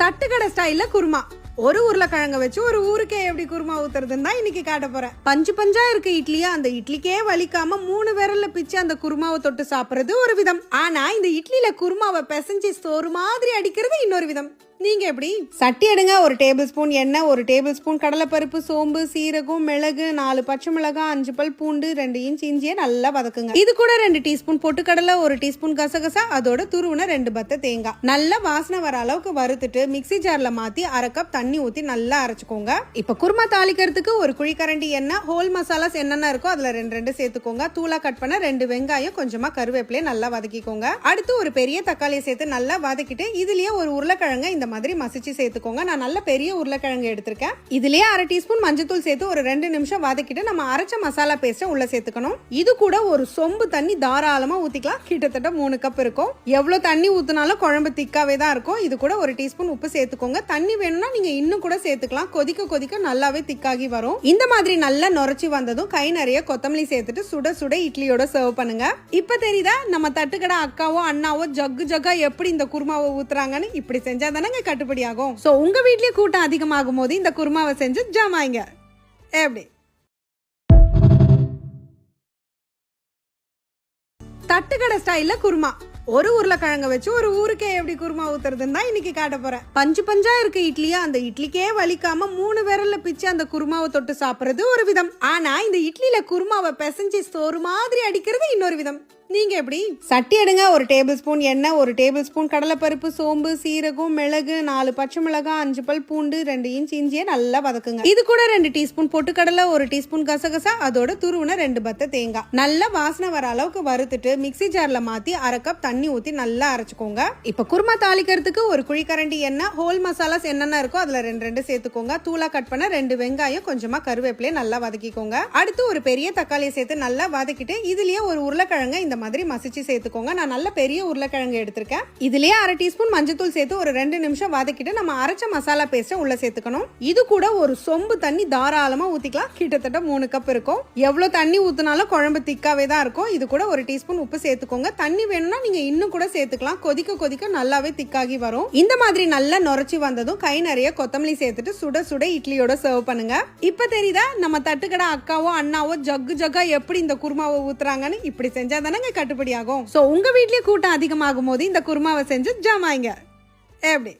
தட்டுக்கடை ஸ்டைல்ல குருமா. ஒரு உருளைக்கிழங்க வச்சு ஒரு ஊருக்கே எப்படி குருமா ஊத்துறதுன்னு தான் இன்னைக்கு காட்ட போறேன். பஞ்சு பஞ்சா இருக்கு இட்லியா, அந்த இட்லிக்கே வலிக்காம 3 விரல்ல பிச்சு அந்த குருமாவை தொட்டு சாப்பிடுறது ஒரு விதம். ஆனா இந்த இட்லியில குருமாவை பிசைஞ்சு சோறு மாதிரி அடிக்கிறது இன்னொரு விதம். நீங்க எப்படி? சட்டி எடுங்க, 1 டேபிள் ஸ்பூன் எண்ணெய், 1 டேபிள் ஸ்பூன் கடலைப்பருப்பு, சோம்பு, சீரகம், மிளகு, 4 பச்சை மிளகாய், 5 பல் பூண்டு, 2 இன்ச் இஞ்சியை நல்லா வதக்குங்க. இது கூட 2 டீஸ்பூன் பொட்டுக்கடலை, 1 டீஸ்பூன் கசகசா, அதோட துருவுன 2 பத்த தேங்காய் நல்லா வாசனை வர அளவுக்கு வறுத்துட்டு மிக்ஸி ஜார்ல மாத்தி 1/2 கப் தண்ணி ஊத்தி நல்லா அரைச்சுக்கோங்க. இப்ப குருமா தாளிக்கிறதுக்கு 1 குழிக்கரண்டி எண்ணெய், ஹோல் மசாலாஸ் என்னென்ன இருக்கோ அதுல 2 சேர்த்துக்கோங்க. தூளா கட் பண்ண 2 வெங்காயம், கொஞ்சமா கருவேப்பிலையை நல்லா வதக்கிக்கோங்க. அடுத்து ஒரு பெரிய தக்காளியை சேர்த்து நல்லா வதக்கிட்டு இதுலயே ஒரு உருளைக்கிழங்க இந்த மாதிரி மசிச்சு சேர்த்துக்கோங்க. நான் நல்ல பெரிய உருளைக்கிழங்கு எடுத்திருக்கேன். இதுலயே 1/2 டீஸ்பூன் மஞ்சத்தூள் சேர்த்து ஒரு 2 நிமிஷம் வதக்கிட்டு நம்ம அரைச்ச மசாலா பேஸ்ட உள்ள சேர்த்துக்கணும். இது கூட ஒரு சொம்பு தண்ணி தாராளமா ஊத்திக்கலாம். கிட்டத்தட்ட 3 கப் இருக்கும். எவ்வளவு தண்ணி ஊத்தினாலும் குழம்பு திக்காவே தான் இருக்கும். இது கூட 1 டீஸ்பூன் உப்பு சேர்த்துக்கோங்க. தண்ணி வேணும்னா நீங்க இன்னும் கூட சேர்த்துக்கலாம். கொதிக்க கொதிக்க நல்லாவே திக்காகி வரும். இந்த மாதிரி நல்லா நுரைச்சி வந்ததும் கை நிறைய கொத்தமல்லி சேர்த்துட்டு சுட சுட இட்லியோட சர்வ் பண்ணுங்க. இப்ப தெரியுதா நம்ம தட்டுக்கடை அக்காவோ அண்ணாவோ ஜக்கு ஜக்கா எப்படி இந்த குருமாவை ஊத்துறாங்கன்னு? இப்படி செஞ்சா தானங்க கட்டுப்படி ஆகும். சோ உங்க வீட்லயே கூட்டம் அதிகமாகும் போது இந்த குருமாவை செஞ்சு ஜாமாங்க. எப்படி? தட்டுக்கடை ஸ்டைல்ல குருமா. ஒரு உருளைக்கிழங்க வச்சு ஒரு ஊருக்கே எப்படி குருமா ஊத்துறதுன்னு தான் இன்னைக்கு காட்ட போறேன். பஞ்சு பஞ்சா இருக்கு இட்லியா, அந்த இட்லிக்கே வலிக்காம 3 விரல்ல பிச்சு அந்த குருமாவை தொட்டு சாப்பிடுறது ஒரு விதம். ஆனா இந்த இட்லியில குருமாவை பிசைஞ்சு சோறு மாதிரி அடிக்கிறது இன்னொரு விதம். நீங்க எப்படி? சட்டி எடுங்க, 1 டேபிள் ஸ்பூன் எண்ணெய், 1 டேபிள் ஸ்பூன் கடலைப்பருப்பு, சோம்பு, சீரகம், மிளகு, 4 பச்சை மிளகாய், 5 பல் பூண்டு, 2 இன்ச் இஞ்சியை நல்லா வதக்குங்க. இது கூட 2 டீஸ்பூன் பொட்டுக்கடலை, 1 டீஸ்பூன் கசகசா, அதோட துருவுன 2 பத்த தேங்காய் நல்லா வாசனை வர அளவுக்கு வறுத்துட்டு மிக்ஸி ஜார்ல மாத்தி 1/2 கப் தண்ணி ஊத்தி நல்லா அரைச்சுக்கோங்க. இப்ப குருமா தாளிக்கிறதுக்கு 1 குழிக்கரண்டி எண்ணெய், ஹோல் மசாலாஸ் என்னென்ன இருக்கோ அதுல 2 சேர்த்துக்கோங்க. தூளா கட் பண்ண 2 வெங்காயம், கொஞ்சமா கருவேப்பிலையை நல்லா வதக்கிக்கோங்க. அடுத்து ஒரு பெரிய தக்காளியை சேர்த்து நல்லா வதக்கிட்டு இதுலயே ஒரு உருளைக்கிழங்க இந்த மாதிரி மசிச்சு சேர்த்துக்கோங்க. நான் நல்ல பெரிய உருளைக்கிழங்கு எடுத்திருக்கேன். இதுலயே 1/2 டீஸ்பூன் மஞ்சத்தூள் சேர்த்து ஒரு 2 நிமிஷம் வதக்கிட்டு நம்ம அரைச்ச மசாலா பேஸ்ட உள்ள சேர்த்துக்கணும். இது கூட ஒரு சொம்பு தண்ணி தாராளமா ஊத்திக்கலாம். கிட்டத்தட்ட 3 கப் இருக்கும். எவ்வளவு தண்ணி ஊத்தினாலும் குழம்பு திக்காவே தான் இருக்கும். இது கூட 1 டீஸ்பூன் உப்பு சேர்த்துக்கோங்க. தண்ணி வேணும்னா நீங்க இன்னும் கூட சேர்த்துக்கலாம். கொதிக்க கொதிக்க நல்லாவே திக்காகி வரும். இந்த மாதிரி நல்லா நுரைச்சி வந்ததும் கை நிறைய கொத்தமல்லி சேர்த்துட்டு சுட சுட இட்லியோட சர்வ் பண்ணுங்க. இப்ப தெரியுதா நம்ம தட்டுக்கடை அக்காவோ அண்ணாவோ ஜக்கு ஜக்கா எப்படி இந்த குருமாவை ஊத்துறாங்கன்னு? இப்படி செஞ்சா தானங்க கட்டுப்படி ஆகும். சோ உங்க வீட்லயே கூட்டம் அதிகமாகும் போது இந்த குருமாவை செஞ்சு ஜாமாங்க. எப்படி?